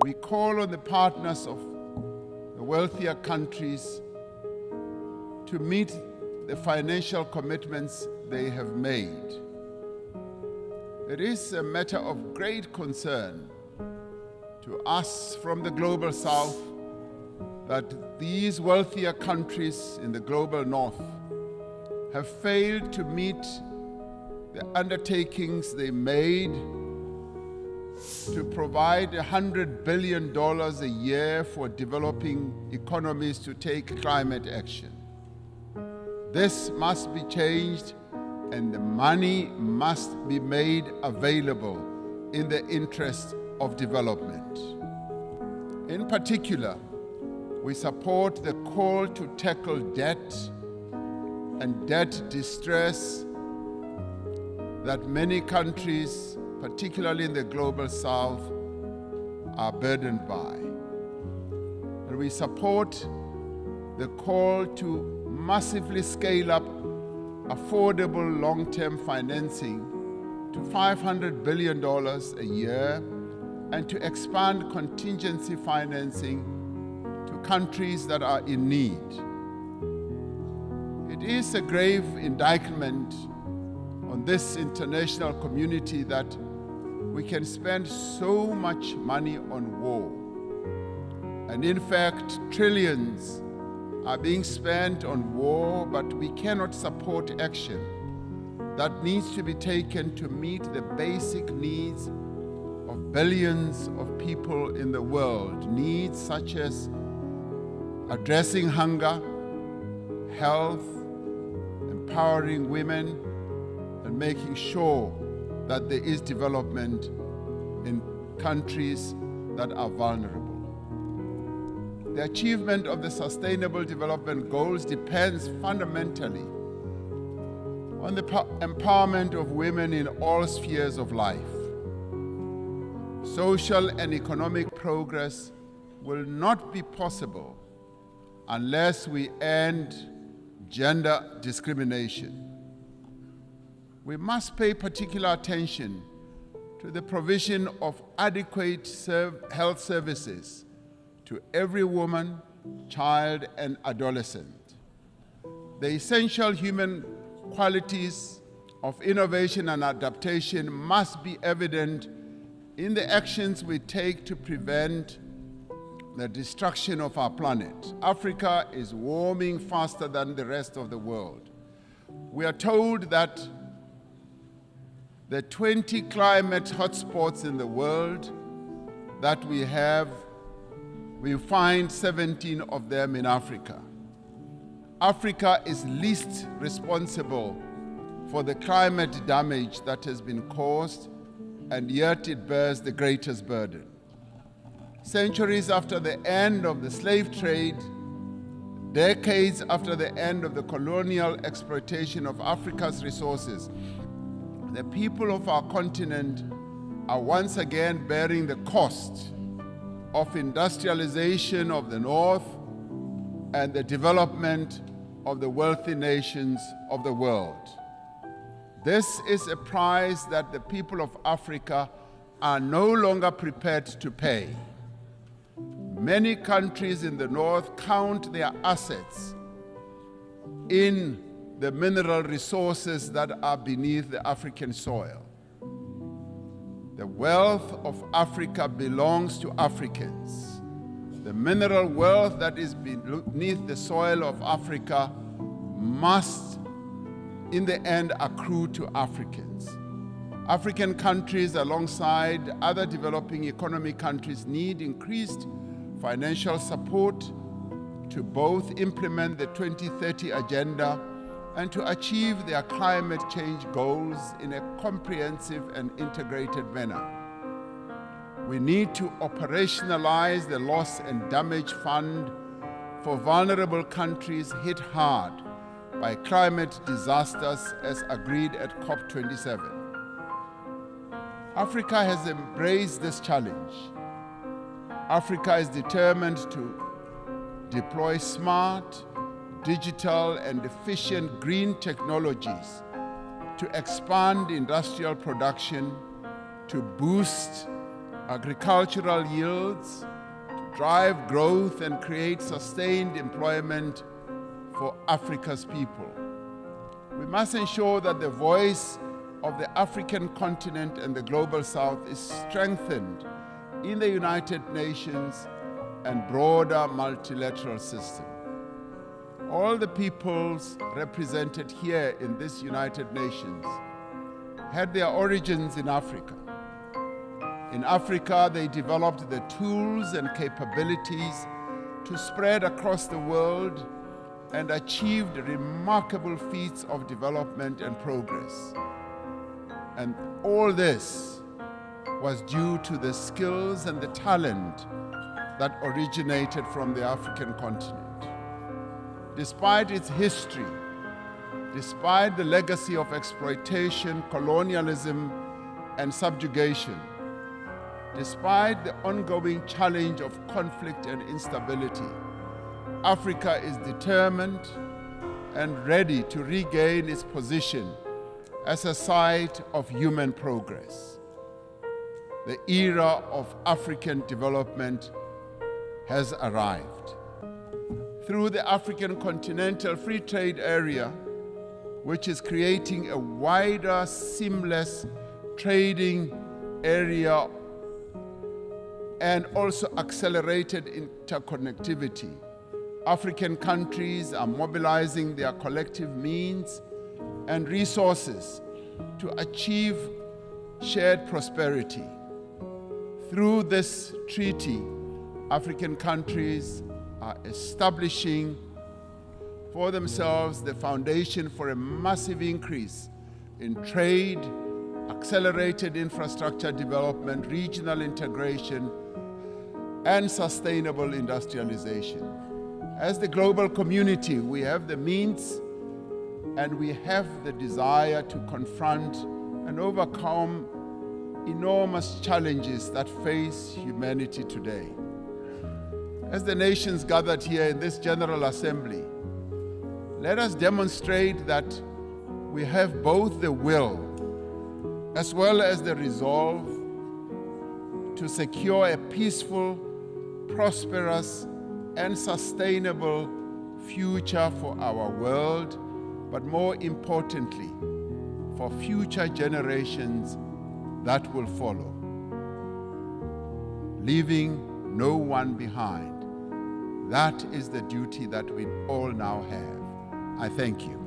we call on the partners of the wealthier countries to meet the financial commitments they have made. It is a matter of great concern to us from the global south that these wealthier countries in the global north have failed to meet the undertakings they made to provide $100 billion a year for developing economies to take climate action. This must be changed, and the money must be made available in the interest of development. In particular, we support the call to tackle debt and debt distress that many countries, particularly in the global south, are burdened by. And we support the call to massively scale up affordable long-term financing to $500 billion a year and to expand contingency financing to countries that are in need. It is a grave indictment on this international community that we can spend so much money on war. And in fact, trillions are being spent on war, but we cannot support action that needs to be taken to meet the basic needs of billions of people in the world. Needs such as addressing hunger, health, empowering women, and making sure that there is development in countries that are vulnerable. The achievement of the Sustainable Development Goals depends fundamentally on the empowerment of women in all spheres of life. Social and economic progress will not be possible unless we end gender discrimination. We must pay particular attention to the provision of adequate health services to every woman, child, and adolescent. The essential human qualities of innovation and adaptation must be evident in the actions we take to prevent the destruction of our planet. Africa is warming faster than the rest of the world. We are told that the 20 climate hotspots in the world that we have, we find 17 of them in Africa. Africa is least responsible for the climate damage that has been caused, and yet it bears the greatest burden. Centuries after the end of the slave trade, decades after the end of the colonial exploitation of Africa's resources, the people of our continent are once again bearing the cost of industrialization of the North and the development of the wealthy nations of the world. This is a price that the people of Africa are no longer prepared to pay. Many countries in the North count their assets in the mineral resources that are beneath the African soil. The wealth of Africa belongs to Africans. The mineral wealth that is beneath the soil of Africa must, in the end, accrue to Africans. African countries, alongside other developing economic countries, need increased financial support to both implement the 2030 agenda and to achieve their climate change goals in a comprehensive and integrated manner. We need to operationalize the Loss and Damage Fund for vulnerable countries hit hard by climate disasters as agreed at COP27. Africa has embraced this challenge. Africa is determined to deploy smart, digital, and efficient green technologies to expand industrial production, to boost agricultural yields, to drive growth and create sustained employment for Africa's people. We must ensure that the voice of the African continent and the Global South is strengthened in the United Nations and broader multilateral system. All the peoples represented here in this United Nations had their origins in Africa. In Africa, they developed the tools and capabilities to spread across the world and achieved remarkable feats of development and progress. And all this was due to the skills and the talent that originated from the African continent. Despite its history, despite the legacy of exploitation, colonialism, and subjugation, despite the ongoing challenge of conflict and instability, Africa is determined and ready to regain its position as a site of human progress. The era of African development has arrived. Through the African Continental Free Trade Area, which is creating a wider, seamless trading area and also accelerated interconnectivity, African countries are mobilizing their collective means and resources to achieve shared prosperity. Through this treaty, African countries are establishing for themselves the foundation for a massive increase in trade, accelerated infrastructure development, regional integration, and sustainable industrialization. As the global community, we have the means and we have the desire to confront and overcome enormous challenges that face humanity today. As the nations gathered here in this General Assembly, let us demonstrate that we have both the will as well as the resolve to secure a peaceful, prosperous, and sustainable future for our world, but more importantly, for future generations that will follow, leaving no one behind. That is the duty that we all now have. I thank you.